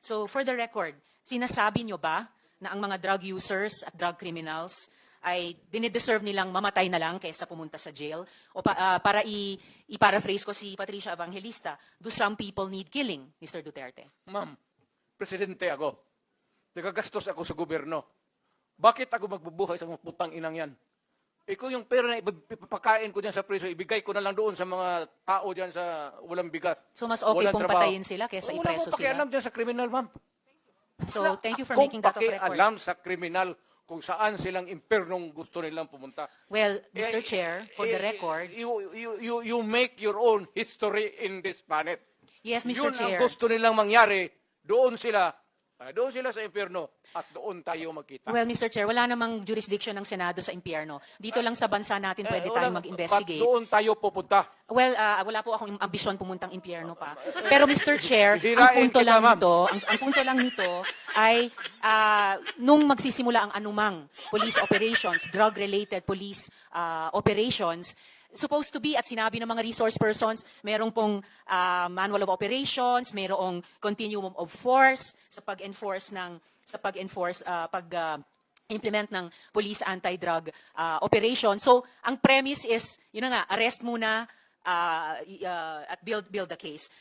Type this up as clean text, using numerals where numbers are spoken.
So for the record, sinasabi nyo ba na ang mga drug users at drug criminals ay dinideserve nilang mamatay na lang kaysa pumunta sa jail? O para i-paraphrase ko si Patricia Evangelista, do some people need killing, Mr. Duterte? Ma'am, presidente ako. Nagagastos ako sa gobyerno. Bakit ako magbubuhay sa mga putang inang yan? Ikaw yung pera na ipapakain ko dyan sa preso, ibigay ko na lang doon sa mga tao dyan sa walang bigat. So mas okay walang pong trabaho. patayin sila kaysa Wala ipreso akong pakialam sila? dyan sa kriminal, ma'am. So thank you for Kung making that of record. pakialam sa kriminal kung saan silang impernong gusto nilang pumunta. Well, Mr. Chair, for the record, You make your own history in this planet. yes, Mr. Yun ang Chair. gusto nilang mangyari, doon sila sa impyerno at doon tayo magkita. Well, Mr. Chair, wala namang jurisdiction ng Senado sa impyerno. Dito lang sa bansa natin pwede tayong mag-investigate. Doon tayo pupunta. Well, wala po akong ambisyon pumuntang impyerno pa. Pero Mr. Chair, ang Hirain punto kita, lang ma'am. nito, ang punto lang nito ay nung magsisimula ang anumang police operations, drug-related police operations, supposed to be, at sinabi ng mga resource persons, merong pong manual of operations, merong continuum of force sa pag-enforce implement ng police anti-drug operation. So, ang premise is, yun na nga, arrest muna at build the case.